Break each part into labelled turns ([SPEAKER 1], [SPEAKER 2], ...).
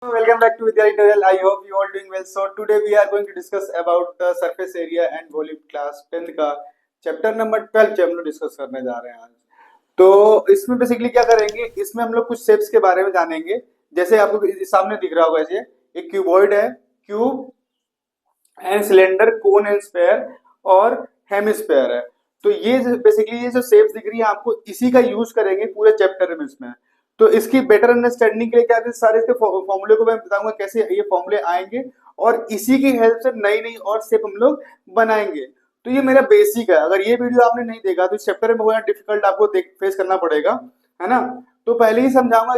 [SPEAKER 1] Welcome back to Vidya Tutorial. I hope you all doing well. So today we are going to discuss about the surface area and volume class 10th का chapter number 12 जो हम लोग discuss करने जा रहे हैं आज। तो इसमें बेसिकली क्या करेंगे, इसमें हम लोग कुछ शेप्स के बारे में जानेंगे। जैसे आपको सामने दिख रहा होगा, ऐसे एक क्यूबॉइड है, cube and cylinder, cone and sphere और हेमिस्फेयर है। तो ये बेसिकली ये जो शेप्स दिख रही है आपको, इसी का यूज करेंगे पूरे चैप्टर में इसमें। तो इसकी बेटर अंडरस्टैंडिंग के लिए क्या सारे इसके फॉर्मूले को मैं बताऊंगा कैसे ये फॉर्मूले आएंगे, और इसी की हेल्प से नई नई और शेप हम लोग बनाएंगे। तो ये मेरा बेसिक है। अगर ये वीडियो आपने नहीं देखा तो इस चैप्टर में बहुत डिफिकल्ट आपको फेस करना पड़ेगा, है ना। तो पहले ही समझाऊंगा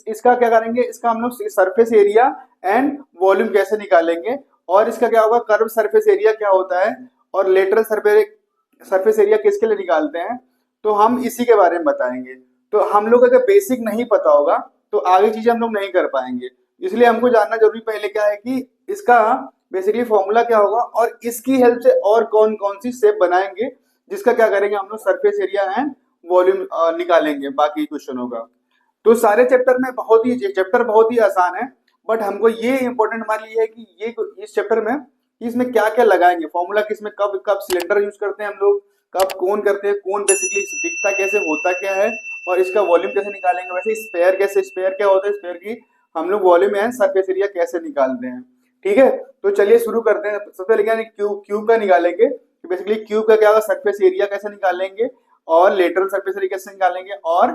[SPEAKER 1] इसका क्या करेंगे, इसका हम लोग सरफेस एरिया एंड वॉल्यूम कैसे निकालेंगे, और इसका क्या होगा, कर्व सरफेस एरिया क्या होता है, और लेटरल सरफेस एरिया किसके लिए निकालते हैं। तो हम इसी के बारे में बताएंगे। तो हम लोग अगर बेसिक नहीं पता होगा तो आगे चीजें हम लोग नहीं कर पाएंगे। इसलिए हमको जानना जरूरी पहले क्या है कि इसका बेसिकली फॉर्मूला क्या होगा, और इसकी हेल्प से और कौन कौन सी शेप बनाएंगे, जिसका क्या करेंगे हम लोग सरफेस एरिया एंड वॉल्यूम निकालेंगे बाकी क्वेश्चनों का। तो सारे चैप्टर में चैप्टर बहुत ही आसान है, बट हमको ये इंपॉर्टेंट हमारे लिए है कि ये इस चैप्टर में इसमें क्या क्या लगाएंगे फॉर्मूला, किसमें कब कब सिलेंडर यूज करते हैं हम लोग, कब कौन करते हैं, कौन बेसिकली दिखता कैसे, होता क्या है, और इसका वॉल्यूम कैसे निकालेंगे। वैसे स्पेयर कैसे, स्पेयर क्या होता है, स्पेयर की हम लोग वॉल्यूम एंड सरफेस एरिया कैसे निकालते हैं। ठीक है, तो चलिए शुरू करते हैं। सबसे पहले क्या क्यूब का निकालेंगे। बेसिकली क्यूब का क्या होगा, सरफेस एरिया कैसे निकालेंगे, और लेटरल सरफेस एरिया कैसे निकालेंगे, और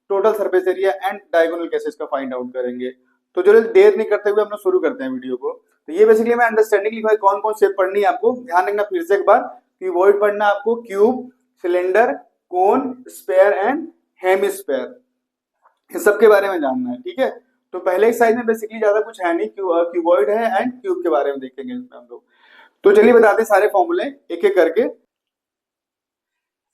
[SPEAKER 1] total surface area and diagonal कैसे इसका फाइंड आउट करेंगे। तो चलो देर नहीं करते हुए हम लोग शुरू करते हैं वीडियो को। तो ये बेसिकली मैं अंडरस्टैंडिंग लिखा है कौन कौन शेप पढ़नी है आपको, ध्यान रखना फिर से एक बार। क्यूबॉइड पढ़ना आपको, cube, cylinder, cone, sphere and hemisphere, इन सब के बारे में जानना है। ठीक है, तो पहले ही साइज में बेसिकली ज्यादा कुछ है नहीं, क्यूबॉइड है एंड क्यूब के बारे में देखेंगे इसमें हम लोग। तो चलिए बताते हैं सारे फॉर्मूले एक एक करके।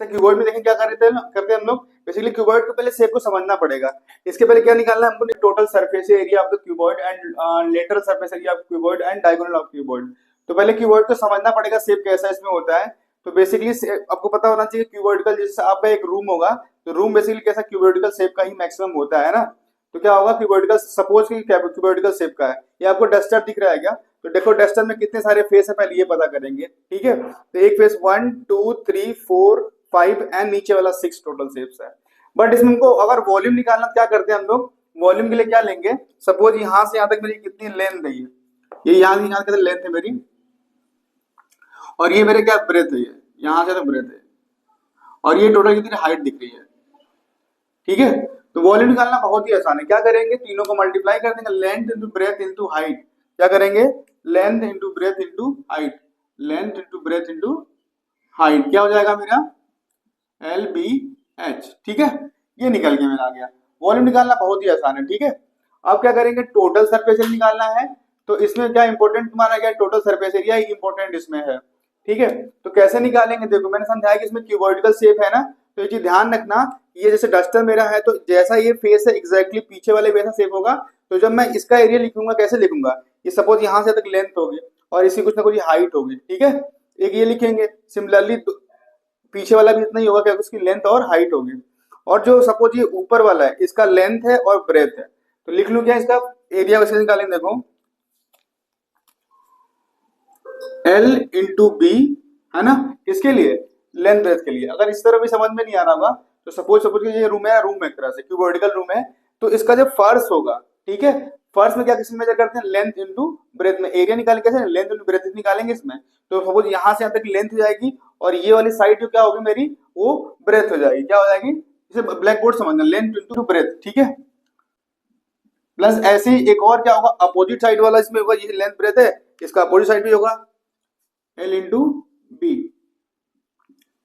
[SPEAKER 1] क्यूबॉइड में देखें क्या करते हैं हम लोग। बेसिकली क्यूबॉइड को पहले शेप को समझना पड़ेगा। इसके पहले क्या निकालना है हमको, total surface area of the cuboid and lateral surface area of cuboid and diagonal of cuboid. तो पहले क्यूबॉइड को समझना पड़ेगा, शेप कैसा इसमें होता है। तो बेसिकली आपको पता होना चाहिए क्यूबॉइडिकल, जैसे आपका एक रूम होगा, तो रूम बेसिकली कैसा क्यूबॉइडिकल शेप का ही मैक्सिमम होता है ना। तो क्या होगा, क्यूबॉइडिकल सपोज कि क्यूबॉइडिकल शेप का है। ये आपको डस्टर दिख रहा है क्या, तो देखो डस्टर में कितने सारे फेस है पहले ये पता करेंगे। ठीक है, तो एक फेस 1 2 3 4 5 एंड नीचे वाला 6 टोटल शेप्स है। बट इसमें हमको अगर वॉल्यूम निकालना क्या करते हैं हम लोग, वॉल्यूम के लिए क्या लेंगे, सपोज यहां से यहां तक मेरी कितनी लेंथ है, ये यहां से यहां तक लेंथ है मेरी, और ये मेरे क्या ब्रेथ है, ये यहां से तक ब्रेथ है, और ये टोटल कितनी हाइट दिख रही है। ठीक है, तो वॉल्यूम निकालना बहुत ही आसान है। क्या करेंगे, तीनों को मल्टीप्लाई कर देंगे, length into breadth into height. क्या करेंगे, length into breadth into height, length into breadth into height, क्या हो जाएगा मेरा LBH। ठीक है, ये निकल के मेरा आ गया। वॉल्यूम निकालना बहुत ही आसान है। ठीक है, अब क्या करेंगे, टोटल सरफेस एरिया निकालना है। तो इसमें क्या इंपॉर्टेंट तुम्हारा क्या, टोटल सरफेस एरिया इंपॉर्टेंट इसमें है। ठीक है, तो कैसे निकालेंगे, देखो मैंने समझाया कि इसमें क्यूबॉइडिकल शेप है ना, तो ये चीज ध्यान रखना। ये जैसे डस्टर मेरा है, तो जैसा ये फेस है एग्जैक्टली पीछे वाले वैसा शेप होगा। तो जब मैं इसका एरिया लिखूंगा कैसे लिखूंगा, ये सपोज यहां से तक लेंथ होगी और इसकी कुछ ना कुछ हाइट होगी। ठीक है, एक ये लिखेंगे। सिमिलरली पीछे वाला भी इतना ही होगा कि उसकी लेंथ और हाइट होगी। और जो सपोज ये ऊपर वाला है, इसका लेंथ है और ब्रेथ है, तो लिख लू क्या इसका एरिया वैसे निकालेंगे। देखो L इंटू बी, है ना, किसके लिए, लेंथ ब्रेथ के लिए। अगर इस तरह भी समझ में नहीं आ रहा होगा, तो सपोज ये रूम है, रूम एक तरह से क्यूबॉइडिकल रूम है, तो इसका जो फर्श होगा, ठीक है, फर्श में क्या किसमें मेजर करते हैं, लेंथ इंटू ब्रेथ में। एरिया निकाले कैसे, लेंथ इंटू ब्रेथ निकालेंगे इसमें। तो सपोज यहां से यहां तक लेंथ हो जाएगी, और ये वाली साइड जो क्या होगी मेरी, वो ब्रेथ हो जाएगी। क्या हो जाएगी, इसे ब्लैक बोर्ड समझना, लेंथ इंटू ब्रेथ। ठीक है, प्लस ऐसे ही एक और क्या होगा, अपोजिट साइड वाला इसमें होगा, ये लेंथ ब्रेथ है, इसका अपोजिट साइड भी होगा L इंटू बी।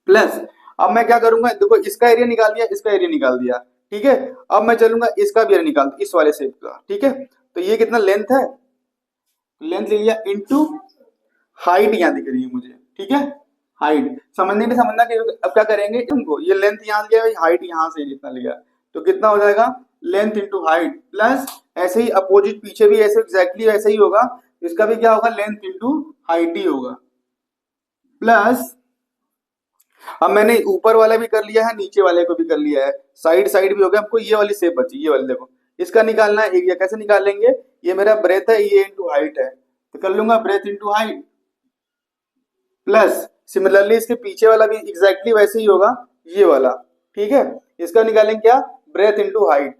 [SPEAKER 1] प्लस अब मैं क्या करूंगा, देखो इसका एरिया निकाल दिया, इसका एरिया निकाल दिया। ठीक है, अब मैं चलूंगा इसका भी एरिया निकाल, इस वाले शेप का। ठीक है, तो ये कितना लेंथ है, लेंथ ले लिया इंटू हाइट यहाँ दिख रही है मुझे। ठीक है, हाइट समझने में समझना कि अब क्या करेंगे, इनको ये लेंथ यहाँ लिया, हाइट यहाँ से जितना लिया, तो कितना हो जाएगा, लेंथ इंटू हाइट। प्लस ऐसे ही अपोजिट पीछे भी ऐसे एग्जैक्टली ऐसे ही होगा, इसका भी क्या होगा, लेंथ इंटू हाइट ही होगा। प्लस अब मैंने ऊपर वाला भी कर लिया है, नीचे वाले को भी कर लिया है, साइड साइड भी हो गया, हमको ये वाली शेप बची, ये वाली देखो, इसका निकालना है एरिया। कैसे निकालेंगे? ये मेरा ब्रेथ है, ये इंटू हाइट है, तो कर लूंगा breath into height plus similarly इसके पीछे वाला भी एग्जैक्टली वैसे ही होगा, ये वाला। ठीक है, इसका निकालेंगे क्या? Breath into height,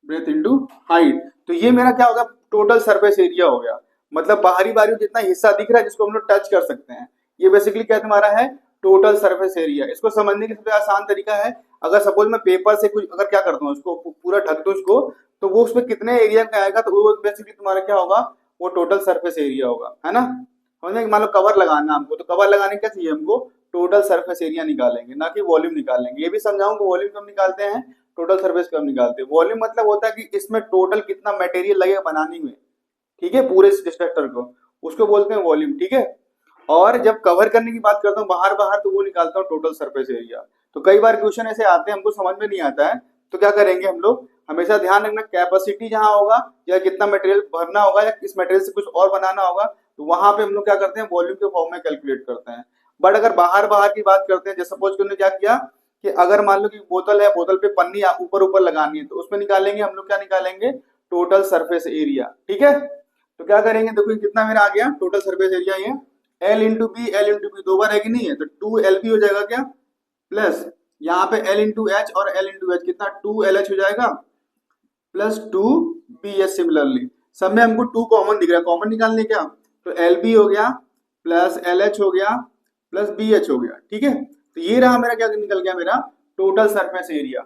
[SPEAKER 1] breath into height. तो ये मेरा क्या होगा? टोटल सरफेस एरिया हो गया। मतलब बाहरी बाहरी जितना हिस्सा दिख रहा है जिसको हम लोग टच कर सकते हैं, ये बेसिकली क्या तुम्हारा है? Total surface area. इसको समझने का सबसे आसान तरीका है, अगर सपोज मैं पेपर से कुछ अगर क्या करता हूँ, उसको पूरा ढक दूं उसको, तो वो उसमें कितने एरिया में आएगा, तो वो बेसिकली तुम्हारा क्या होगा? वो टोटल सरफेस एरिया होगा, है ना? समझ में? मान लो कवर लगाना हमको, तो कवर लगाने क्या चाहिए हमको? टोटल सरफेस एरिया निकालेंगे, ना कि वॉल्यूम निकालेंगे। ये भी समझाऊं वॉल्यूम कब निकालते हैं, टोटल सरफेस कब निकालते हैं। वॉल्यूम मतलब होता है कि इसमें टोटल कितना मटेरियल लगेगा बनाने में, ठीक है, पूरे स्ट्रक्चर को, उसको बोलते हैं वॉल्यूम। ठीक है, और जब कवर करने की बात करता हूँ बाहर बाहर, तो वो निकालता हूँ टोटल सरफेस एरिया। तो कई बार क्वेश्चन ऐसे आते हैं हमको समझ में नहीं आता है, तो क्या करेंगे हम लोग? हमेशा ध्यान रखना कैपेसिटी जहां होगा, या कितना मटेरियल भरना होगा, या किस मटेरियल से कुछ और बनाना होगा, तो वहां पे हम लोग क्या करते हैं? वॉल्यूम के फॉर्म में कैलकुलेट करते हैं। बट अगर बाहर बाहर की बात करते हैं, जैसे सपोज हमने क्या किया कि अगर मान लो कि बोतल है, बोतल पे पन्नी ऊपर ऊपर लगानी है, तो उसमें निकालेंगे हम लोग, क्या निकालेंगे? Total surface area. ठीक है, तो क्या करेंगे? देखो ये कितना मेरा आ गया टोटल सरफेस एरिया, ये L into B, L into B दो बार है कि नहीं है, तो 2 LB हो जाएगा क्या, प्लस यहाँ पे एल इंटू एच और एल इंटू एच कितना 2 LH हो जाएगा, प्लस 2 BH। सिमिलरली सब में हमको 2 कॉमन दिख रहा है, कॉमन निकालने क्या, तो LB हो गया प्लस LH हो गया प्लस BH हो गया। ठीक है, तो ये रहा मेरा क्या निकल गया, मेरा टोटल सरफेस एरिया।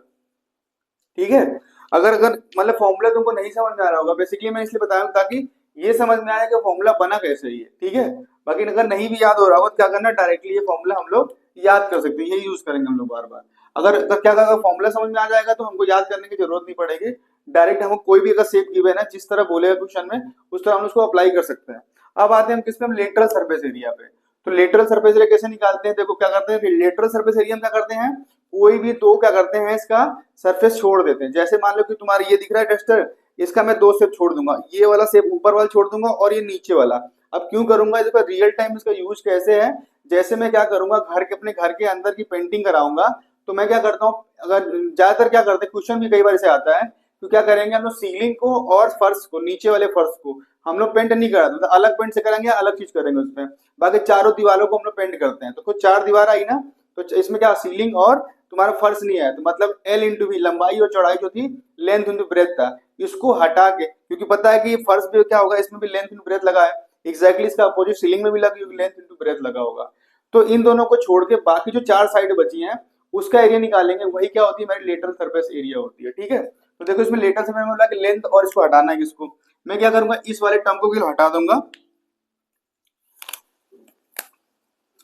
[SPEAKER 1] ठीक है, अगर अगर मतलब फॉर्मूला तुमको नहीं समझ में आ रहा होगा, बेसिकली मैं इसलिए बताया ताकि ये समझ में आया कि फॉर्मूला बना कैसे ही है। ठीक है, बाकी अगर नहीं भी याद हो रहा होगा तो क्या करना, डायरेक्टली ये फॉर्मूला हम लोग याद कर सकते हैं, यही यूज करेंगे हम लोग बार बार। अगर क्या अगर फॉर्मूला समझ में आ जाएगा तो हमको याद करने की जरूरत नहीं पड़ेगी, डायरेक्ट हमको कोई भी अगर शेप गिवन है ना, जिस तरह बोलेगा क्वेश्चन में, उस तरह हम उसको अप्लाई कर सकते हैं। अब आते हैं हम किस पे, हम लेटरल सरफेस एरिया पे। तो लेटरल सरफेस एरिया कैसे निकालते हैं? देखो क्या करते हैं, लेटरल सरफेस एरिया में क्या करते हैं, कोई भी दो क्या करते हैं, इसका सरफेस छोड़ देते हैं। जैसे मान लो कि तुम्हारा ये दिख रहा है डस्टर, इसका मैं 2 शेप छोड़ दूंगा, ये वाला शेप ऊपर वाला छोड़ दूंगा और ये नीचे वाला। अब क्यों करूंगा इसका रियल टाइम, इसका यूज कैसे है, जैसे मैं क्या करूंगा, घर के अपने घर के अंदर की पेंटिंग कराऊंगा, तो मैं क्या करता हूँ, अगर ज्यादातर क्या करते हैं, क्वेश्चन भी कई बार ऐसे आता है, तो क्या करेंगे हम लोग, सीलिंग को और फर्श को, नीचे वाले फर्श को हम लोग पेंट नहीं कराते, मतलब अलग पेंट से करेंगे, अलग चीज करेंगे उसमें। बाकी चारों दीवारों को हम लोग पेंट करते हैं, तो कुछ 4 दीवार आई ना, तो इसमें क्या सीलिंग और तुम्हारा फर्श नहीं आया, तो मतलब L इंटू बी, लंबाई और चौड़ाई जो थी, लेंथ इंटू ब्रेथ था, इसको हटा के, क्योंकि पता है कि ये फर्श भी क्या होगा, इसमें भी लेंथ इंटू ब्रेथ लगा है, एग्जैक्टली इसका अपोजिट सीलिंग में भी लगी होगी, लेंथ इंटू ब्रेथ लगा होगा। तो इन दोनों को छोड़ के बाकी जो 4 साइड बची हैं उसका एरिया निकालेंगे, वही क्या होती है, हमारी लेटरल सरफेस एरिया होती है। ठीक है, तो देखो इसमें लेटरल सरफेस में बोला कि लेंथ और इसको हटाना है, किसको, मैं क्या करूंगा, इस वाले टर्म को हटा दूंगा,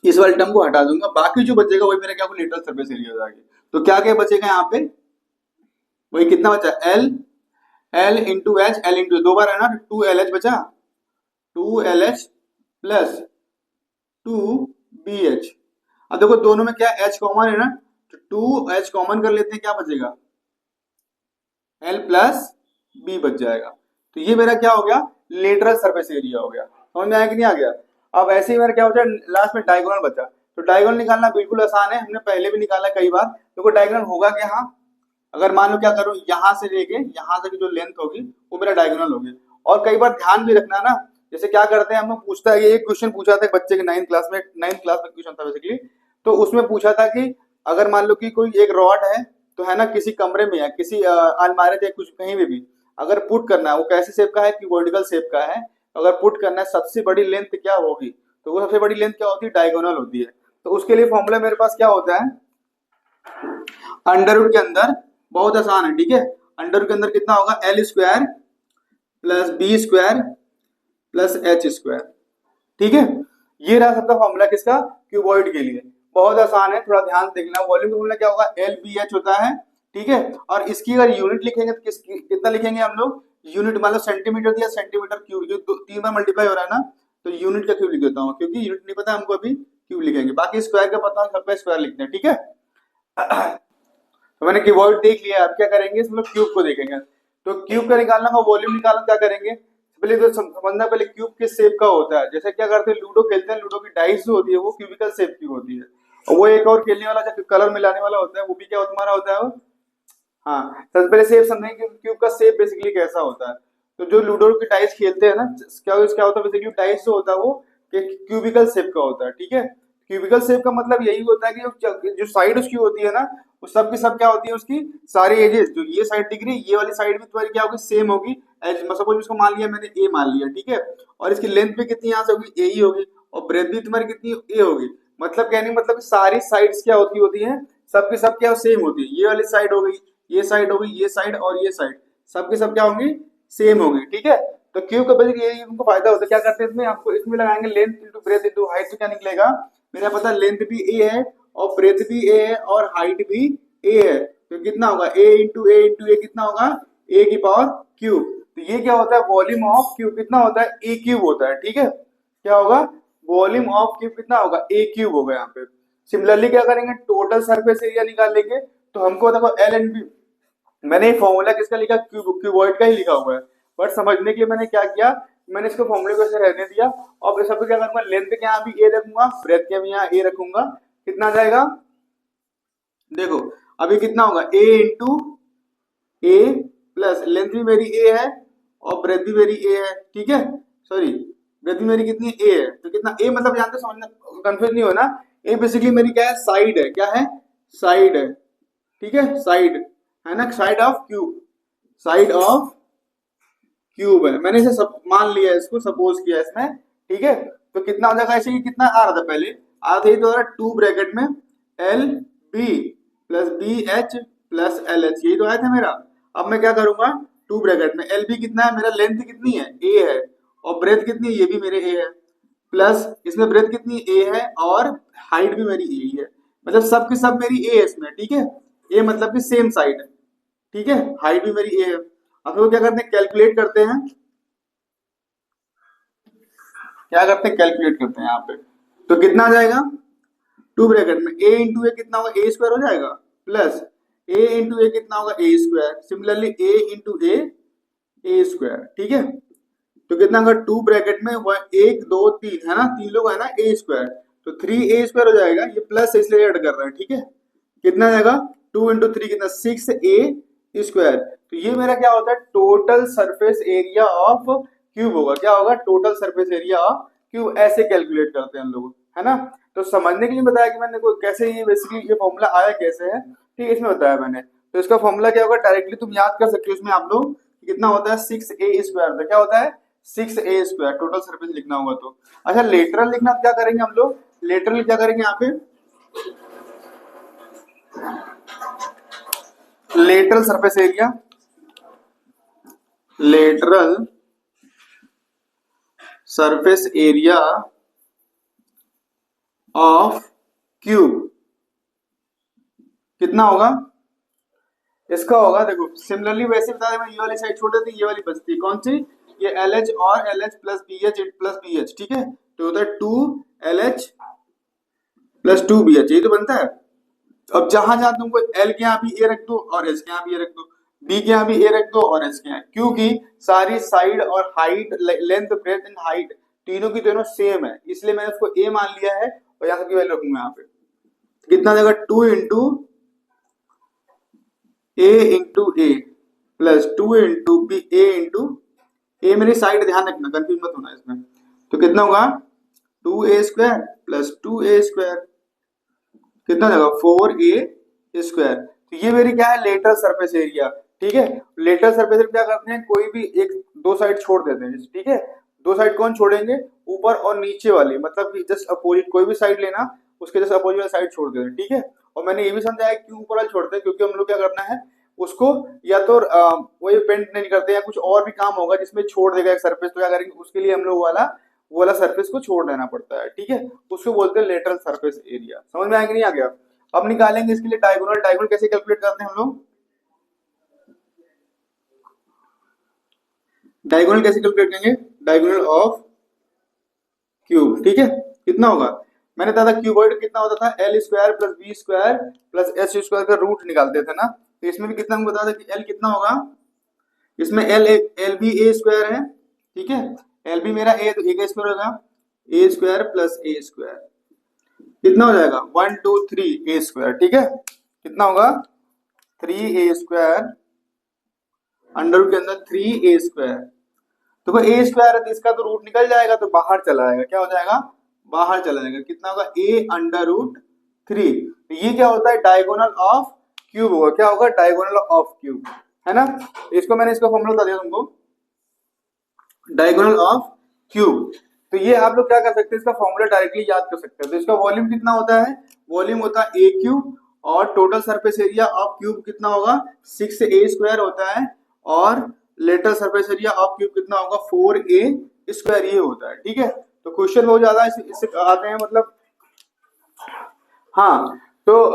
[SPEAKER 1] इस वाले टर्म को हटा दूंगा, बाकी जो बचेगा वही मेरा क्या होगा, लेटरल सरफेस एरिया हो जाएगी। तो क्या क्या बचेगा यहाँ पे, वही कितना बचा, L, L into H, L into दो बार है ना, 2 LH बचा, 2 LH प्लस 2 BH। अब देखो दोनों में क्या H कॉमन है ना, तो 2H कॉमन कर लेते हैं, क्या बचेगा, L प्लस B बच जाएगा। तो ये मेरा क्या हो गया, लेटरल सरफेस एरिया हो गया। समझ में आया कि नहीं आ गया? अब ऐसे ही मेरा क्या होता है, लास्ट में डायगोनल बचा, तो डायगोनल निकालना बिल्कुल आसान है, हमने पहले भी निकाला कई बार। देखो डायगोनल होगा क्या, हाँ, अगर मान लो क्या करूं, यहां से लेके यहां तक जो लेंथ होगी वो मेरा डायगोनल होगी। और कई बार ध्यान भी रखना ना, जैसे क्या करते हैं हम लोग, पूछता है, ये एक क्वेश्चन पूछा था बच्चे के 9th क्लास में क्वेश्चन था बेसिकली, तो उसमें पूछा था कि अगर मान लो कि कोई एक रॉड है, तो है ना, किसी कमरे में है, किसी अलमारी या कुछ कहीं भी अगर पुट करना है, वो कैसे शेप का है, क्यूबॉइडिकल शेप का है, अगर पुट करना है, सबसे बड़ी लेंथ क्या होगी, तो वो सबसे बड़ी लेंथ क्या होती है, डायगोनल होती है। तो उसके लिए फॉर्मूला मेरे पास क्या होता है, अंडर रूट के अंदर, बहुत आसान है। ठीक है, अंडर रूट के अंदर कितना होगा, L square plus B square plus H square. ठीक है, ये रहा सबका फॉर्मूला किसका, क्यूबॉइड के लिए। बहुत आसान है, थोड़ा ध्यान से देखना। वॉल्यूम का फॉर्मूला क्या होगा, LBH होता है। ठीक है, और इसकी अगर यूनिट लिखेंगे तो कितना लिखेंगे हम लोग, यूनिट मतलब सेंटीमीटर दिया, सेंटीमीटर क्यूब, जो 3 बार मल्टीप्लाई हो रहा है ना, तो यूनिट का क्यूब लिख देता हूँ, क्योंकि यूनिट नहीं पता हमको, अभी क्यूब लिखेंगे, बाकी स्क्वायर का पता है, सबका स्क्वायर लिखते हैं। ठीक है, तो मैंने क्यूबॉइड देख लिया, अब क्या करेंगे, इसमें क्यूब को देखेंगे। तो क्यूब का निकालना का वॉल्यूम निकालना, क्या करेंगे, पहले तो समझना, पहले क्यूब किस शेप का होता है। जैसे क्या करते हैं, लूडो खेलते हैं, लूडो की डाइस जो होती है वो क्यूबिकल शेप की होती है, और वो एक और खेलने वाला जो कलर मिलाने वाला होता है, वो भी क्या तुम्हारा होता है, वो हाँ, सबसे पहले शेप समझेंगे कि क्यूब का शेप बेसिकली कैसा होता है। तो जो लूडो की डाइस खेलते हैं ना, क्या होता है बेसिकली, डाइस जो होता है वो क्यूबिकल शेप का होता है, ठीक है। क्यूबिकल शेप का मतलब यही होता है कि जो साइड उसकी होती है ना, वो सब की सब क्या होती है, उसकी सारी एजेस, जो ये साइड दिख रही है ये वाली साइड भी तुम्हारी क्या होगी, सेम होगी। एज सपोज इसको मान लिया मैंने ए मान लिया, ठीक है। और इसकी लेंथ भी कितनी यहाँ से होगी, ए ही होगी। और ब्रेथ भी तुम्हारी कितनी ए होगी। मतलब कहने का मतलब सारी साइड्स क्या होती है, सबकी सब क्या सेम होती है। ये वाली साइड हो गई, ये साइड हो गई, ये साइड और ये साइड, सबकी सब क्या होंगी, सेम होगी, ठीक है। तो क्यूब का बेसिक ये उनको फायदा होता है। क्या करते हैं इसमें, आपको इसमें लगाएंगे length into breadth into height, तो क्या निकलेगा, मेरा पता लेंथ भी ए है और ब्रेथ भी ए है और हाइट भी ए है। तो कितना होगा, ए इंटू ए कितना होगा, ए की पावर क्यूब। तो ये क्या होता है, वॉल्यूम ऑफ क्यूब कितना होता है, ए क्यूब होता है, ठीक है। क्या होगा, वॉल्यूम ऑफ क्यूब कितना होगा, ए क्यूब होगा यहाँ पे। सिमिलरली क्या करेंगे, टोटल सरफेस एरिया निकालेंगे। तो हमको देखो एल एंड बी, मैंने ये फॉर्मूला किसका लिखा, क्यूबॉइड का ही लिखा हुआ है। बट समझने के लिए मैंने क्या किया, मैंने इसको फॉर्मूले को ऐसे रहने दिया। और सब पे क्या करूंगा, लेंथ के यहाँ भी ए रखूंगा, ब्रेथ के भी यहाँ ए रखूंगा। कितना आ जाएगा, देखो अभी कितना होगा, ए इंटू ए प्लस लेंथ भी मेरी ए है और ब्रेथ भी मेरी ए है, ठीक है। सॉरी, ब्रेथ भी मेरी कितनी ए है। तो कितना ए मतलब जानते, समझना, कंफ्यूज नहीं हो ना। ए बेसिकली मेरी क्या है, साइड है, क्या है, साइड है, ठीक है। साइड है ना, side of cube, side of cube है। मैंने इसे सब मान लिया है, इसको सपोज किया इसमें, ठीक है। तो कितना हो जाएगा, ऐसे ही कितना आ रहा था पहले, आ रहा था तो टू ब्रैकेट में L B plus B H plus L H, यही तो आया था मेरा। अब मैं क्या करूंगा, टू ब्रैकेट में एल बी कितना है, मेरा लेंथ कितनी है, ए है। और ब्रेथ कितनी है, ये भी मेरे ए है। प्लस इसमें ब्रेथ कितनी ए है और हाइट भी मेरी ए ही है। मतलब सब की सब मेरी ए है इसमें, ठीक है। ए मतलब कि सेम साइड है, ठीक है। हाइट भी मेरी ए है। अब वो क्या करते हैं, कैलकुलेट करते हैं, क्या करते हैं, कैलकुलेट करते हैं यहाँ पे। तो कितना आ जाएगा, टू ब्रैकेट में ए इंटू ए कितना होगा, ए स्क्वायर हो जाएगा, प्लस ए इंटू ए कितना होगा, ए स्क्वायर। सिमिलरली ए इंटू ए स्क्वायर, ठीक है। तो कितना होगा, टू ब्रैकेट में एक दो तीन है ना, तीन लोग है ना, ए स्क्वायर। तो थ्री ए स्क्वायर हो जाएगा, ये प्लस इसलिए ऐड कर रहे हैं, ठीक है। कितना जाएगा, टू इंटू थ्री कितना, सिक्स ए स्क्वायर। तो ये मेरा क्या होता है, total surface area of cube होगा। क्या होगा, total surface area of cube. ऐसे कैलकुलेट करते हैं हम लोग, है ना। तो समझने के लिए बताया कि मैंने कोई कैसे, ये बेसिकली ये फॉर्मूला आया कैसे है, ठीक है, इसमें बताया मैंने। तो इसका फॉर्मूला क्या होगा, डायरेक्टली तुम याद कर सकते हो इसमें आप लोग, कितना होता है, सिक्स ए स्क्वायर। तो क्या होता है, सिक्स ए स्क्वायर, टोटल सरफेस लिखना होगा तो। अच्छा, लेटरल लिखना क्या करेंगे हम लोग, लेटरल क्या करेंगे यहाँ पे, lateral surface area, lateral surface area of cube कितना होगा, इसका होगा, देखो सिमिलरली वैसे बता दें, मैं ये वाली साइड छोड़ देती, ये वाली बचती, कौन सी, ये एल एच और L H plus B H, ठीक है। तो होता है two L H plus two B H, ये तो बनता है। अब जहां जहां तुमको एल के यहाँ भी ए रख दो और एच के यहाँ भी ए रख दो, बी के यहाँ भी ए रख दो और एच के यहाँ, क्योंकि सारी साइड और height, length breadth and height तीनों की तीनों सेम है, इसलिए मैंने उसको ए मान लिया है और यहाँ की वैल्यू रखूंगा यहाँ पे। कितना देगा, टू इंटू ए प्लस टू इंटू बी ए मेरी साइड, ध्यान रखना कंफ्यूज मत होना इसमें। तो कितना होगा, two A square plus two A square, कितना देगा, फोर ए स्क्वायर। तो ये मेरी क्या है, लेटरल सरफेस एरिया, ठीक है। लेटरल सरफेस एरिया क्या करते हैं, कोई भी एक दो साइड छोड़ देते हैं, ठीक है। दो साइड कौन छोड़ेंगे, ऊपर और नीचे वाली, मतलब कि जस्ट अपोजिट कोई भी साइड लेना, उसके जस्ट अपोजिट वाली साइड छोड़ देते हैं, ठीक है। और मैंने ये भी समझाया क्यों ऊपर वाले छोड़ते हैं, क्योंकि हम लोग क्या करना है उसको, या तो वही पेंट नहीं करते या कुछ और भी काम होगा जिसमें छोड़ देगा एक सरफेस, तो क्या करेंगे उसके लिए हम लोग वो वाला सरफेस को छोड़ देना पड़ता है, ठीक है। उसको बोलते हैं लेटरल सरफेस एरिया। समझ में आया कि नहीं आ गया। अब निकालेंगे इसके लिए डायगोनल, डायगोनल कैसे कैलकुलेट करते हैं हम लोग, डायगोनल कैसे कैलकुलेट करेंगे, डायगोनल ऑफ क्यूब, ठीक है। कितना होगा, मैंने बताया था क्यूबॉइड कितना होता था, L square plus B square plus H square का रूट निकालते थे ना। तो इसमें भी कितना बताया था कि एल कितना होगा, इसमें एल भी ए स्क्वायर है, ठीक है। एल भी मेरा ए, तो ए का स्क्वायर होगा, ए स्क्वायर प्लस ए स्क्वायर कितना हो जाएगा, वन टू थ्री ए स्क्वायर, ठीक है। कितना होगा, 3a² अंडर रूट के अंदर 3a²। देखो ए स्क्वायर है तो इसका तो रूट निकल जाएगा तो बाहर चला आएगा, क्या हो जाएगा, बाहर चला जाएगा। कितना होगा, a√3। तो ये क्या होता है, डायगोनल ऑफ क्यूब होगा। क्या होगा, डायगोनल ऑफ क्यूब, है ना। तो इसको मैंने इसका फॉर्मूला बता दिया तुमको, डायगोनल ऑफ क्यूब। तो ये आप लोग क्या कर सकते हैं, इसका फॉर्मूला डायरेक्टली याद कर सकते हैं। तो इसका वॉल्यूम कितना होता है, वॉल्यूम होता है a क्यूब, और total surface area of cube कितना होगा, 6a² होता है, और lateral surface area of cube कितना होगा, 4a²। ये होता है, ठीक है। तो क्वेश्चन बहुत ज्यादा इससे आते हैं, मतलब हाँ। तो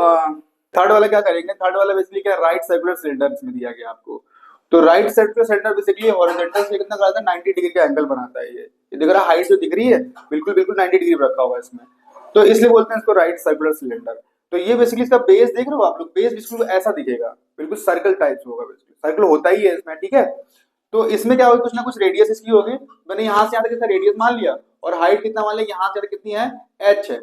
[SPEAKER 1] थर्ड वाला क्या करेंगे, थर्ड वाला बेसिकली क्या, राइट सर्कुलर सिलेंडर में दिया गया आपको। तो right circular cylinder basically horizontal से कितना कराता है, 90 डिग्री का एंगल बनाता है। ये दिख रहा है, हाइट जो दिख रही है बिल्कुल बिल्कुल 90 डिग्री रखा हुआ है इसमें, तो इसलिए बोलते हैं इसको राइट सर्कुलर सिलेंडर। तो ये बेसिकली इसका बेस देख रहे हो आप लोग, बेस बिल्कुल ऐसा दिखेगा, बिल्कुल सर्कल टाइप होगा, सर्कल होता ही है इसमें, ठीक है। तो इसमें क्या होगी, कुछ ना कुछ रेडियस इसकी होगी। मैंने यहाँ से यहाँ तक इसका रेडियस मान लिया, और हाइट कितना मान लिया, यहाँ से कितनी है, h है,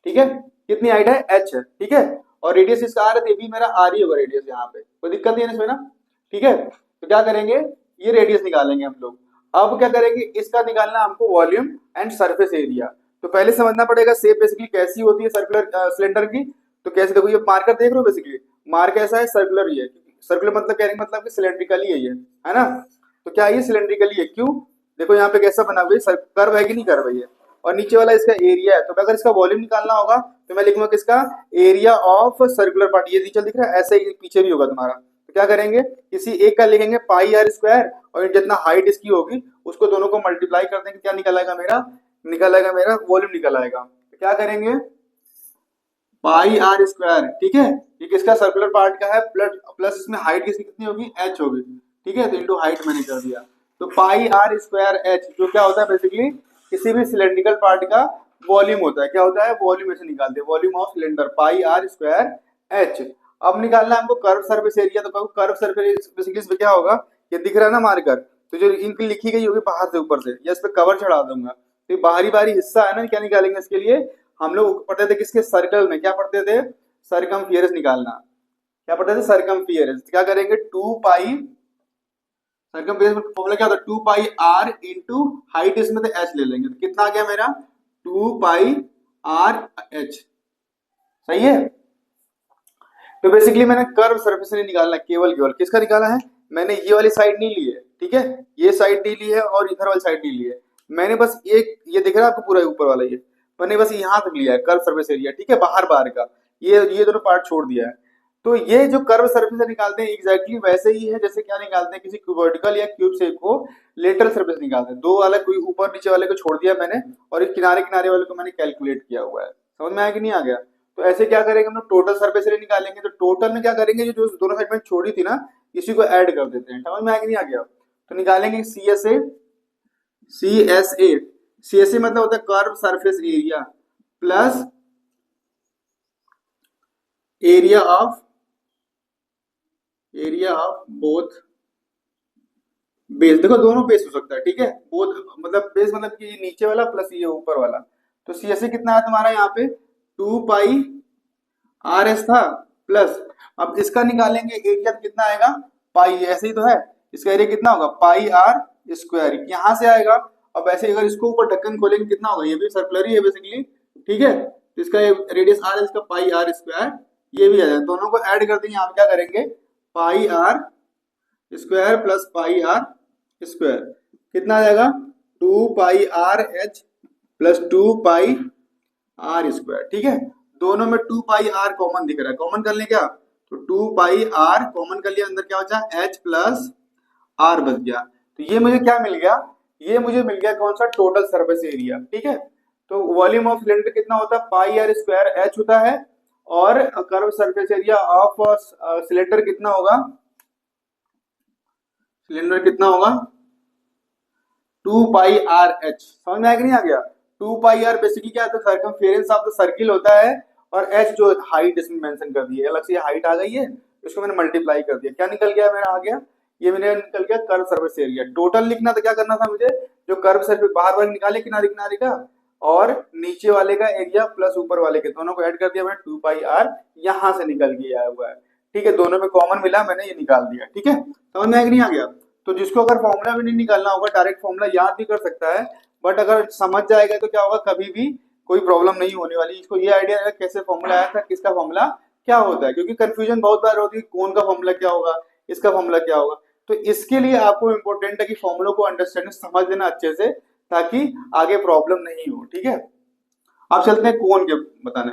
[SPEAKER 1] ठीक है। कितनी हाइट है, h है, ठीक है। और रेडियस इसका r है, तो ये भी मेरा r ही होगा रेडियस, यहाँ पे कोई दिक्कत नहीं है इसमें ना, ठीक है। तो क्या करेंगे, ये रेडियस निकालेंगे हम लोग। अब क्या करेंगे, इसका निकालना हमको वॉल्यूम एंड सरफेस एरिया। तो पहले समझना पड़ेगा शेप बेसिकली कैसी होती है सर्कुलर सिलेंडर की। तो कैसे, देखो ये मार्कर देख रहे हो, बेसिकली मार्क ऐसा है, सर्कुलर ही है। सर्कुलर मतलब कहने का मतलब कि सिलेंड्रिकली है ना। तो क्या ये सिलेंड्रिकली है, क्यों, देखो यहाँ पे कैसा बना हुआ है, कर्व है कि नहीं, कर्व है। और नीचे वाला इसका एरिया है। तो अगर इसका वॉल्यूम निकालना होगा तो मैं लिखूंगा किसका, एरिया ऑफ सर्कुलर पार्ट। ये नीचे दिख रहा है, ऐसे ही पीछे भी होगा तुम्हारा। तो क्या करेंगे, किसी एक का लिखेंगे πr², और जितना हाइट इसकी होगी उसको दोनों को मल्टीप्लाई कर देंगे, क्या निकल आएगा मेरा, वॉल्यूम निकल आएगा। तो क्या करेंगे, πr², ठीक है। ये किसका, सर्कुलर पार्ट का है, प्लस इसमें हाइट किसकी कितनी होगी, h होगी, ठीक है। तो इंटू हाइट मैंने कर दिया। तो πr²h जो क्या होता है, बेसिकली किसी भी सिलेंड्रिकल पार्ट का वॉल्यूम होता है। क्या होता है, वॉल्यूम ऐसे निकालते हैं, वॉल्यूम ऑफ सिलेंडर πr²h। अब निकालना है हमको कर्व सरफेस एरिया। तो कर्व सरफेस बेसिकली इसमें क्या होगा, ये दिख रहा है ना मार्कर, तो जो इनकी लिखी गई होगी बाहर से ऊपर से, या इस पे कवर चढ़ा दूंगा। तो बाहरी बाहरी हिस्सा है ना, क्या निकालेंगे इसके लिए, हम लोग पढ़ते थे किसके, सर्कल में क्या पढ़ते थे, सरकमफियरेंस निकालना। क्या पढ़ते थे, सरकमफियरेंस। क्या करेंगे, 2π, सरकमफियरेंस फॉर्मूला क्या होता है, 2πr इंटू हाइट इसमें तो h ले लेंगे। तो कितना आ गया मेरा, 2πrh, सही है। तो बेसिकली मैंने कर्व सरफेस नहीं निकालना, केवल किसका निकाला है, मैंने ये वाली साइड नहीं ली है, ठीक है, ये साइड नहीं ली है, और इधर वाली साइड नहीं ली है। मैंने बस एक, ये दिख रहा है आपको पूरा ऊपर वाला, ये मैंने बस यहाँ तक लिया है कर्व सरफेस एरिया, ठीक है, बाहर बाहर का ये दोनों पार्ट छोड़ दिया है। तो ये जो कर्व सरफेस निकालते हैं एग्जैक्टली वैसे ही है जैसे क्या निकालते हैं, किसी क्यूबॉइडिकल या क्यूब शेप को लेटरल सरफेस निकालते हैं। दो वाला कोई ऊपर नीचे वाले को छोड़ दिया मैंने, और एक किनारे किनारे वाले को मैंने कैलकुलेट किया हुआ है। समझ में आया कि नहीं आ गया। तो ऐसे क्या करेंगे हम लोग, टोटल सरफेस एरिया निकालेंगे। तो टोटल में क्या करेंगे, जो दोनों साइड में छोड़ी थी ना, इसी को ऐड कर देते हैं। समझ में आया कि नहीं आ गया। तो निकालेंगे CSA मतलब होता है curve surface area plus area of both base. देखो दोनों बेस हो सकता है, ठीक है, बोथ मतलब बेस मतलब कि ये नीचे वाला प्लस ये ऊपर वाला। तो CSA कितना है तुम्हारा यहाँ पे, 2πrs था, प्लस अब इसका निकालेंगे एरिया कितना आएगा, पाई, ऐसे ही तो है, इसका एरिया कितना होगा, πr², यहाँ से आएगा। अब ऐसे अगर इसको ऊपर ढक्कन खोलेंगे कितना होगा, ये भी सर्कुलर ही है बेसिकली, ठीक है। तो इसका रेडियस r है, इसका πr², ये भी आ जाए, दोनों को ऐड कर देंगे। यहाँ पे क्या करेंगे, πr² प्लस πr², कितना आ जाएगा, 2πrh प्लस 2πr², ठीक है। दोनों में 2πr कॉमन दिख रहा है, कॉमन कर लें क्या, तो 2πr कॉमन कर लिया, अंदर क्या बचा, h प्लस r बच गया। तो ये मुझे क्या मिल गया, ये मुझे मिल गया कौन सा, टोटल सरफेस एरिया, ठीक है। तो वॉल्यूम ऑफ सिलेंडर कितना होता है, πr²h होता है, और curve surface area of cylinder कितना होगा, 2πrh। समझ में आया कि नहीं आ गया। 2πr बेसिकली क्या है, तो सर्कमफेरेंस ऑफ द सर्किल होता है, और h जो हाइट इसमें मेंशन कर दी है, अलग से हाइट आ गई है, इसको मैंने मल्टीप्लाई कर दिया, क्या निकल गया मेरा, आ गया, ये मैंने निकल गया कर्व सरफेस एरिया। टोटल लिखना तो क्या करना था मुझे, जो कर्व सरफेस बाहर वाले निकाले किनारे किनारे का, और नीचे वाले का एरिया प्लस ऊपर वाले के, दोनों को ऐड कर दिया मैंने, 2πr यहाँ से निकल के आया हुआ है। ठीक है, दोनों में कॉमन मिला, मैंने ये निकाल दिया। ठीक है, समझ में आया कि नहीं आ गया? तो जिसको अगर फॉर्मूला भी नहीं निकालना होगा, डायरेक्ट फॉर्मूला याद भी कर सकता है, बट अगर समझ जाएगा तो क्या होगा, कभी भी कोई प्रॉब्लम नहीं होने वाली। इसको ये आइडिया है कैसे फॉर्मूला आया था, किसका फॉर्मूला क्या होता है, क्योंकि कंफ्यूजन बहुत बार होती है, कौन का फॉर्मूला क्या होगा, इसका फॉर्मूला क्या होगा। तो इसके लिए आपको इम्पोर्टेंट है कि फॉर्मूलों को अंडरस्टैंडिंग समझ लेना अच्छे से, ताकि आगे प्रॉब्लम नहीं हो। ठीक है, अब चलते हैं कोण के बताने,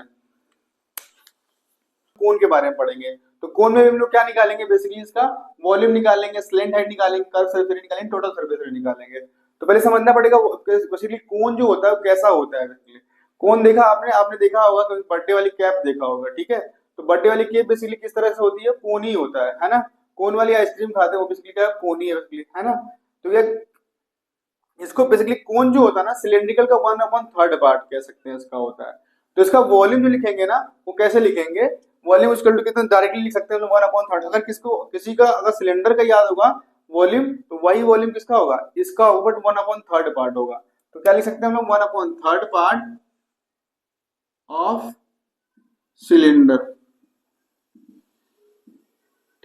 [SPEAKER 1] कोण के बारे में पढ़ेंगे। तो कोण में हम लोग क्या निकालेंगे, बेसिकली इसका वॉल्यूम निकालेंगे, स्लैंट हाइट निकालेंगे, कर्व सरफेस एरिया निकालेंगे, टोटल सरफेस एरिया निकालेंगे। तो पहले समझना पड़ेगा बेसिकली कोण जो होता है कैसा होता है। बेसिकली कोण देखा आपने, आपने देखा होगा कभी बर्थडे वाली कैप देखा होगा। ठीक है, तो बर्थडे वाली कैप बेसिकली किस तरह से होती है, कोण ही होता है ना। कोण वाली आइसक्रीम खाते हैं वो बेसिकली क्या है, कोण ही है बेसिकली, है ना। तो ये इसको बेसिकली कोण जो होता है ना, सिलेंड्रिकल का 1/3 पार्ट कह सकते हैं इसका होता है। तो इसका वॉल्यूम जो लिखेंगे ना, वो कैसे लिखेंगे, वॉल्यूम इक्वल टू कितना डायरेक्टली लिख सकते हैं 1/3। अगर किसको किसी का अगर सिलेंडर का याद होगा वॉल्यूम, तो वही वॉल्यूम किसका होगा, इसका होगा, बट 1/3 पार्ट होगा। तो क्या लिख सकते हैं हम लोग, 1/3 पार्ट ऑफ सिलेंडर।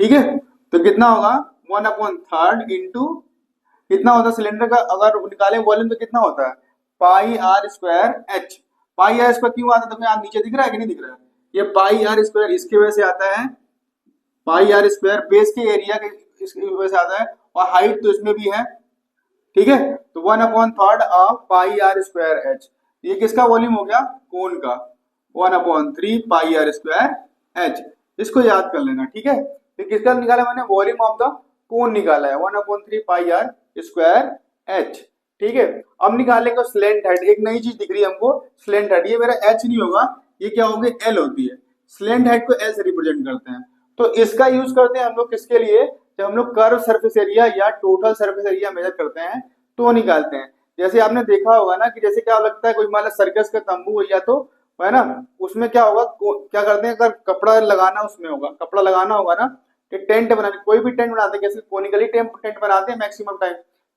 [SPEAKER 1] ठीक है, तो कितना होगा 1/3 इंटू कितना होता है सिलेंडर का, अगर निकाले वॉल्यूम तो कितना होता है, pi are square h. Pi are square क्यों आता है, तो यहाँ नीचे दिख रहा है कि नहीं दिख रहा है, ये पाई आर स्क्वायर इसकी वजह से आता है, पाई आर स्क्वायर बेस के एरिया के इसकी वजह से आता है, और हाइट तो इसमें भी है। ठीक है, तो 1/3 of pi are square H, ये किसका वॉल्यूम हो गया, कोण का, 1/3 पाई आर स्क्वायर एच। इसको याद कर लेना। ठीक है, तो किसका निकाला मैंने, वॉल्यूम ऑफ द कोण निकाला है, 1/3 पाई आर स्क्वायर एच। ठीक है, अब निकालेंगे स्लैंट हाइट। एक नई चीज दिख रही है हमको, स्लैंट हाइट, ये मेरा एच नहीं होगा, ये क्या होगी, एल होती है। स्लैंट हाइट को एल से रिप्रेजेंट करते हैं। तो इसका यूज करते हैं हम लोग किसके लिए, जब हम लोग कर्व सरफेस एरिया या टोटल सरफेस एरिया मेजर करते हैं तो निकालते हैं। जैसे आपने देखा होगा ना कि जैसे क्या लगता है, कोई मान लो सर्कस का तंबू या तो है ना, उसमें क्या होगा, क्या करते हैं, अगर कपड़ा लगाना उसमें होगा, कपड़ा लगाना होगा ना, कि टेंट बनाने, कोई भी टेंट बनाते हैं, कैसे कोनिकली टेंट बनाते हैं मैक्सिमम टाइम,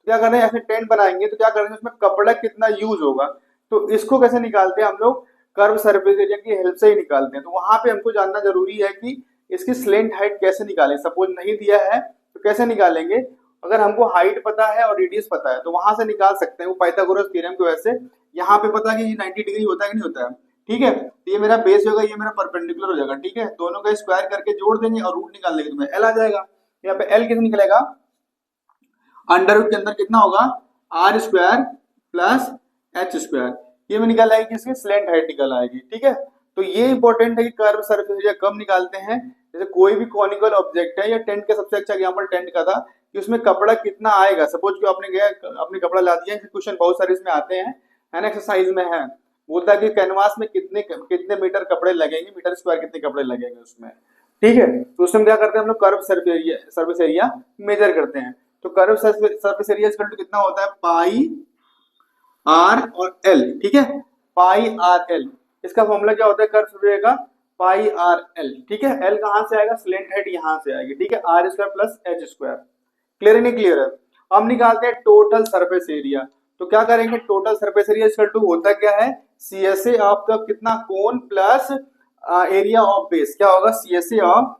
[SPEAKER 1] क्या करते हैं, ऐसे टेंट बनाएंगे तो क्या करेंगे, उसमें कपड़ा कितना यूज होगा। तो इसको कैसे निकालते हैं हम लोग, कर्व सरफेस एरिया की हेल्प से ही निकालते हैं। तो वहां पे हमको जानना जरूरी है कि इसकी स्लैंट हाइट कैसे निकालें। सपोज नहीं दिया है तो कैसे निकालेंगे, अगर हमको हाइट पता है और रेडियस पता है तो वहां से निकाल सकते हैं, वो पाइथागोरस थ्योरम की वजह से। यहाँ पे पता है कि 90 डिग्री होता है कि नहीं होता है। ठीक है, तो ये मेरा बेस होगा, ये मेरा परपेंडिकुलर हो जाएगा। ठीक है, दोनों का स्क्वायर करके जोड़ देंगे और रूट निकाल देंगे, तुम्हें एल आ जाएगा। यहाँ पे एल कितना निकलेगा, अंडर रूट के अंदर कितना होगा, R square plus H square. ये में निकल आएगी किसकी, स्लैंट हाइट निकल आएगी। ठीक है, तो ये इंपॉर्टेंट है कि कर्व सरफेस एरिया कब निकालते हैं, जैसे कोई भी कॉनिकल ऑब्जेक्ट है, या टेंट का सबसे अच्छा एग्जांपल टेंट का था, कि उसमें कपड़ा कितना आएगा। सपोज कि आपने गया, आपने कपड़ा ला दिया, क्वेश्चन बहुत सारे इसमें आते हैं, है ना, एक्सरसाइज में है, बोलता है कि कैनवास में कितने कितने मीटर कपड़े लगेंगे, मीटर स्क्वायर कितने कपड़े लगेंगे उसमें। ठीक है, तो उसमें क्या करते हैं हम लोग, कर्व सर्फेस एरिया मेजर करते हैं। तो curve surface area equal to कितना होता है, पाई आर और एल। ठीक है, पाई आर एल, इसका फॉर्मूला क्या होता है कर्व सरफेस एरिया का, पाई आर एल। ठीक है, एल कहां से आएगा, स्लैंट हाइट यहां से आएगी। ठीक है, R square plus H square. Clear नहीं क्लियर है। हम निकालते हैं टोटल सरफेस एरिया। तो क्या करेंगे, total surface area equal to होता क्या है, सीएसए ऑफ द कितना, cone plus area of base. क्या होगा, सीएसए ऑफ,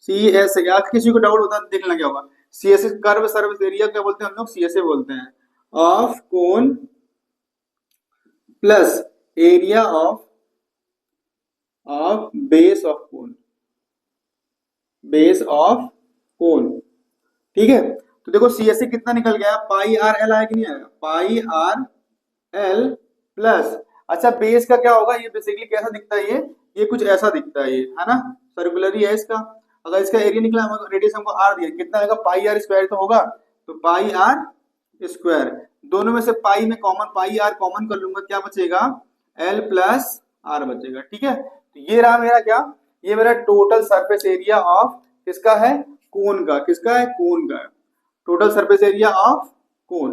[SPEAKER 1] सीएसए, आज किसी को डाउट होता है देखना क्या होगा, सीएसए कर्व सरफेस एरिया क्या बोलते हैं हम लोग, सीएसए बोलते हैं, of cone plus area of base of cone, base of cone. ठीक है, तो देखो सीएसए कितना निकल गया, पाई आर एल आया कि नहीं आया, पाई आर एल प्लस, अच्छा बेस का क्या होगा, ये बेसिकली कैसा दिखता है, ये कुछ ऐसा दिखता है, ये है ना, सर्कुलर ही है इसका। अगर इसका एरिया निकला, रेडियस हमको आर दिया, कितना आएगा, पाई आर स्क्वायर तो होगा, तो पाई आर स्क्वायर। दोनों में से पाई में कॉमन, पाई आर कॉमन कर लूंगा, क्या बचेगा, एल प्लस आर बचेगा। ठीक है, तो ये रहा मेरा क्या, ये मेरा टोटल सरफेस एरिया ऑफ किसका है, कोन का, किसका है, कोन का, total surface area of cone.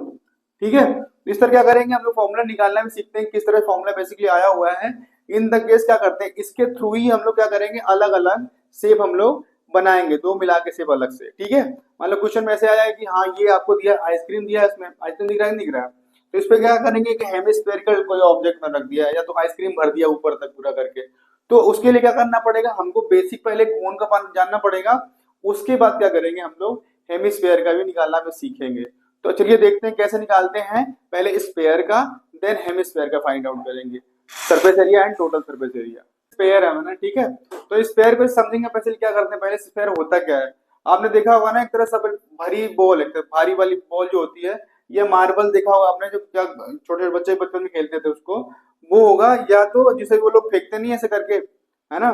[SPEAKER 1] ठीक है, इस तरह क्या करेंगे हम लोग, फॉर्मूला निकालना भी सीखते हैं, किस तरह फॉर्मूला बेसिकली आया हुआ है। इन द केस क्या करते हैं, इसके थ्रू ही हम लोग क्या करेंगे, अलग अलग शेप हम लोग बनाएंगे, दो मिला के शेप अलग से। ठीक है, मान लो क्वेश्चन में ऐसे आया है कि हाँ ये आपको दिया आइसक्रीम दिया है, इसमें आइसक्रीम दिख रहा है, नहीं दिख रहा है, तो इस पे क्या करेंगे कि हेमिस्फेरिकल कोई ऑब्जेक्ट में रख दिया है, या तो आइसक्रीम भर दिया ऊपर तक पूरा करके, तो उसके लिए क्या करना पड़ेगा, हमको बेसिक पहले कोन का जानना पड़ेगा, उसके बाद क्या करेंगे हम लोग हेमिस्फेयर का भी निकालना भी सीखेंगे। तो चलिए देखते हैं कैसे निकालते हैं, पहले स्फेयर का देन हेमिस्फेयर का फाइंड आउट करेंगे, surface area and total surface area. Sphere है ना, ठीक है। तो स्फेयर को समझेंगे पहले क्या करते हैं, पहले स्फेयर होता क्या है। आपने देखा होगा ना, एक तरह से भरी बॉल, एक भारी वाली बॉल जो होती है, ये मार्बल देखा होगा आपने, जो क्या छोटे बच्चे बचपन में खेलते थे उसको, वो होगा, या तो जिसे वो लोग फेंकते नहीं ऐसे करके, है ना,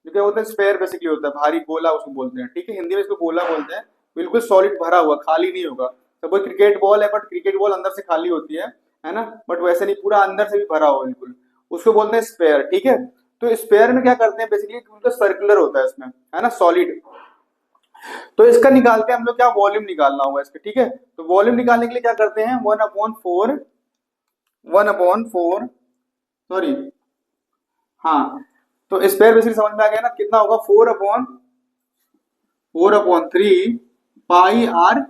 [SPEAKER 1] जो क्या होता है स्फेयर बेसिकली होता है, भारी गोला उसको बोलते हैं, ठीक है, हिंदी में इसको गोला बोलते हैं। बिल्कुल सॉलिड भरा हुआ, खाली नहीं होगा। सपोज क्रिकेट बॉल है, बट क्रिकेट बॉल अंदर से खाली होती है ना, बट वैसे नहीं, पूरा अंदर से भी भरा हुआ बिल्कुल, उसको बोलते हैं स्पेयर, ठीक है। तो स्पेयर में क्या करते हैं बेसिकली, उनका सर्कुलर होता है इसमें, है ना, सॉलिड। तो इसका निकालते हैं हम लोग, क्या वॉल्यूम निकालना होगा इसका, ठीक है। तो वॉल्यूम निकालने के लिए क्या करते हैं, 1/4 सॉरी, हाँ, तो स्पेयर बेसिकली समझ में आ गया ना, कितना होगा, 4/3 पाई आर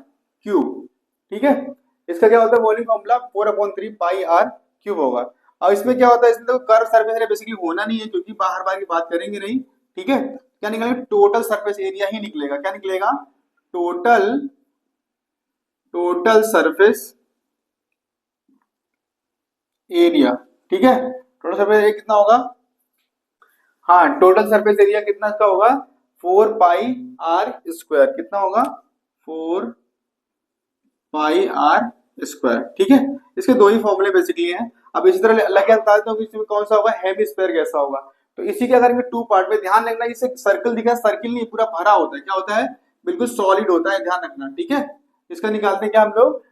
[SPEAKER 1] क्यूब, ठीक है। इसका क्या होता है volume formula, 4/3 pi R cube होगा। अब इसमें क्या होता है, इसमें तो कर्व सरफेस एरिया बेसिकली होना नहीं है, क्योंकि बाहर बाहर की बात करेंगे नहीं, ठीक है। क्या निकलेगा, टोटल सरफेस एरिया ही निकलेगा। क्या निकलेगा, टोटल टोटल सरफेस एरिया, ठीक है। टोटल सरफेस एरिया कितना होगा, हाँ, टोटल सरफेस एरिया कितना इसका होगा, 4 पाई आर स्क्वायर, कितना होगा, 4 पाई आर स्क्वायर, ठीक है। इसके दो ही फॉर्मूले बेसिकली हैं। अब इसी तरह अलग क्या बता देता हूँ, इसमें कौन सा होगा, हेमिस्फेयर कैसा होगा। तो इसी के अगर टू पार्ट में ध्यान रखना, इसे सर्कल दिखा है, सर्किल नहीं, पूरा भरा होता है, क्या होता है, बिल्कुल सॉलिड होता है, ध्यान रखना, ठीक है। इसका निकालते हैं क्या हम लोग,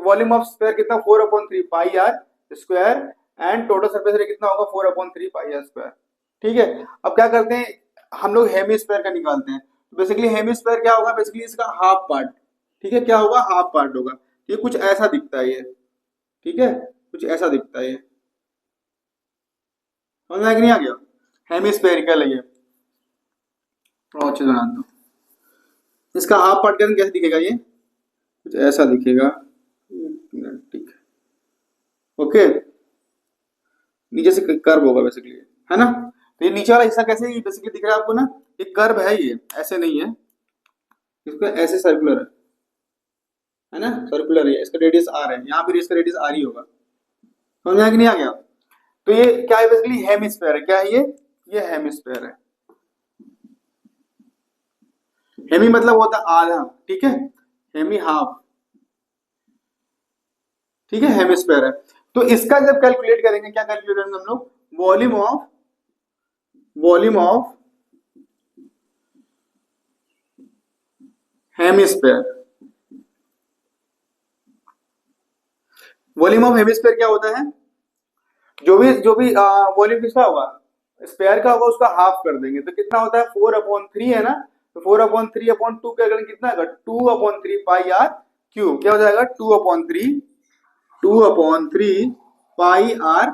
[SPEAKER 1] वॉल्यूम ऑफ स्फीयर कितना, 4/3 pi are square, and total surface area कितना होगा, 4/3 पाई आर स्क्वायर, ठीक है। अब क्या करते हैं हम लोग, हेमिस्फीयर का निकालते हैं। तो बेसिकली हेमिस्फीयर क्या होगा, बेसिकली इसका हाफ पार्ट, ठीक है, क्या होगा, हाफ पार्ट होगा। ये कुछ ऐसा दिखता है ये, ठीक है, कुछ ऐसा दिखता है ये, समझ में आ गया कि नहीं आ गया, हेमिस्फेरिकल है ये, थोड़ा अच्छे से बना दो। इसका हाफ पार्ट कैसे दिखेगा, ये कुछ ऐसा दिखेगा, ठीक है, ओके, नीचे से कर्व होगा बेसिकली, है ना। तो ये नीचे वाला हिस्सा कैसे बेसिकली दिख रहा है आपको ना, ये कर्व है, ये ऐसे नहीं है, इसका ऐसे सर्कुलर है ना, सर्कुलर है, इसका रेडियस आर है, यहाँ पे इसका रेडियस आर ही होगा, समझ में आ कि नहीं आ गया। तो ये क्या है, बेसिकली हेमिस्फीयर है, क्या है ये हेमिस्फीयर है। हेमी मतलब होता है आधा, ठीक है, हेमी हाफ, ठीक है, हेमिस्फीयर है। तो इसका जब कैलकुलेट करेंगे, क्या कैलकुलेट करेंगे हम लोग, volume of hemisphere. Volume of hemisphere क्या होता है, जो भी वॉल्यूम किसका होगा, स्पेयर का होगा, उसका हाफ कर देंगे, तो कितना होता है, 4/3 है ना, तो 4/3/2 क्या करेंगे, कितना आएगा, 2/3 पाई आर क्यूब, क्या हो जाएगा, 2/3 पाई आर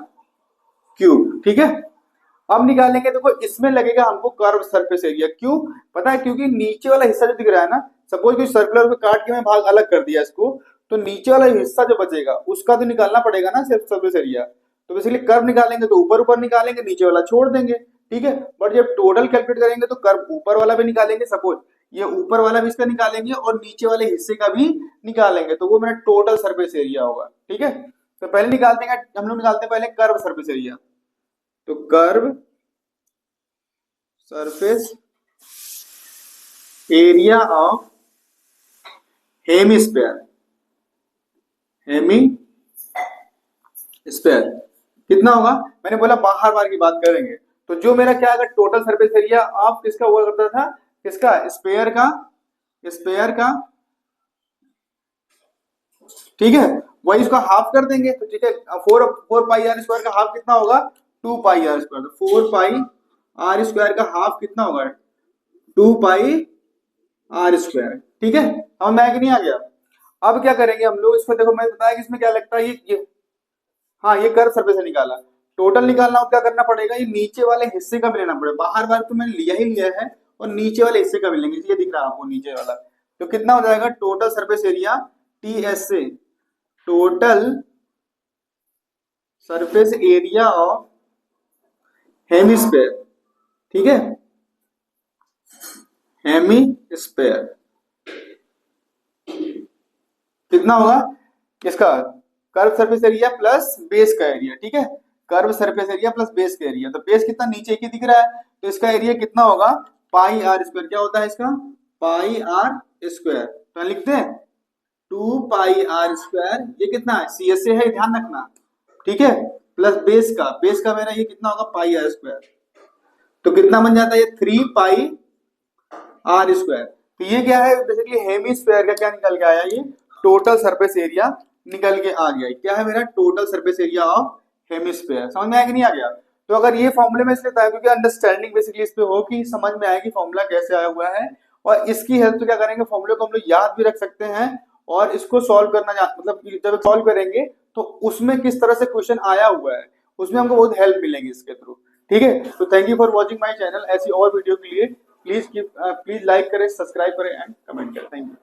[SPEAKER 1] क्यूब, ठीक है। अब निकालेंगे, देखो इसमें लगेगा हमको कर्व सरफेस एरिया, क्यों पता है, क्योंकि नीचे वाला हिस्सा जो दिख रहा है ना, सपोज कोई सर्कुलर को काट के मैं भाग अलग कर दिया इसको, तो नीचे वाला हिस्सा जो बचेगा उसका तो निकालना पड़ेगा ना, सिर्फ सरफेस एरिया। तो बेसिकली कर्व निकालेंगे तो ऊपर ऊपर निकालेंगे, नीचे वाला छोड़ देंगे, ठीक है। बट जब टोटल कैलकुलेट करेंगे तो कर्व ऊपर वाला भी निकालेंगे, सपोज ये ऊपर वाला भी इसका निकालेंगे और नीचे वाले हिस्से का भी निकालेंगे, तो वो मेरा टोटल सरफेस एरिया होगा, ठीक है। तो पहले निकालते हैं, हम लोग निकालते हैं पहले कर्व सरफेस एरिया। तो curve surface area of hemisphere, hemisphere कितना होगा, मैंने बोला बाहर बार की बात करेंगे, तो जो मेरा क्या अगर टोटल सरफेस एरिया ऑफ किसका हुआ करता था, किसका, स्पेयर का, ठीक है, वही इसको हाफ कर देंगे, तो ठीक है, 4 पाई आर स्क्वायर का हाफ कितना होगा, 2 पाई आर स्क्वायर, तो 4 पाई आर स्क्वायर का हाफ कितना होगा, 2 पाई आर स्क्वायर, ठीक है। हम मैं कि नहीं आ गया। अब क्या करेंगे हम लोग, इसको देखो मैंने बताया कि इसमें क्या लगता है, ये हाँ, ये कर्व सरफेस से निकाला, टोटल निकालना हो क्या करना पड़ेगा, ये नीचे वाले हिस्से का भी लेना पड़ेगा, बाहर बार तो मैंने लिया ही लिया है, और नीचे वाले हिस्से का भी लेंगे, ये दिख रहा है आपको नीचे वाला, तो कितना हो जाएगा, टोटल सरफेस एरिया TS से, total surface area of hemisphere, ठीक है, हेमी स्फेयर कितना होगा इसका, curve surface area plus base का एरिया, ठीक है, curve surface area plus base का एरिया, तो बेस कितना नीचे की दिख रहा है, तो इसका एरिया कितना होगा, पाई आर स्क्वायर, क्या होता है इसका, पाई आर स्क्वायर, तो लिखते हैं 2 पाई आर स्क्वायर, ये कितना है, सी एस ए है, ध्यान रखना, ठीक है, प्लस बेस का मेरा ये कितना होगा, पाई आर स्क्वायर, तो कितना बन जाता है ये 3 पाई आर स्क्वायर, तो ये क्या है बेसिकली हेमिस्फेयर का क्या निकल के आया, ये टोटल सरफेस एरिया निकल के आ गया, क्या है मेरा total surface area of hemisphere, समझ में आया कि नहीं आ गया। तो अगर ये फॉर्मूले में इसलिए था क्योंकि अंडरस्टैंडिंग बेसिकली इस पे हो कि समझ में आया कि फॉर्मूला कैसे आया हुआ है, और इसकी हेल्प से क्या करेंगे, फॉर्मूले को हम लोग याद भी रख सकते हैं, और इसको सॉल्व करना मतलब जब सॉल्व करेंगे तो उसमें किस तरह से क्वेश्चन आया हुआ है उसमें हमको बहुत हेल्प मिलेगी इसके थ्रू, ठीक है। तो thank you for watching my channel, ऐसी और वीडियो के लिए प्लीज लाइक करें, सब्सक्राइब करें एंड कमेंट करें, थैंक यू।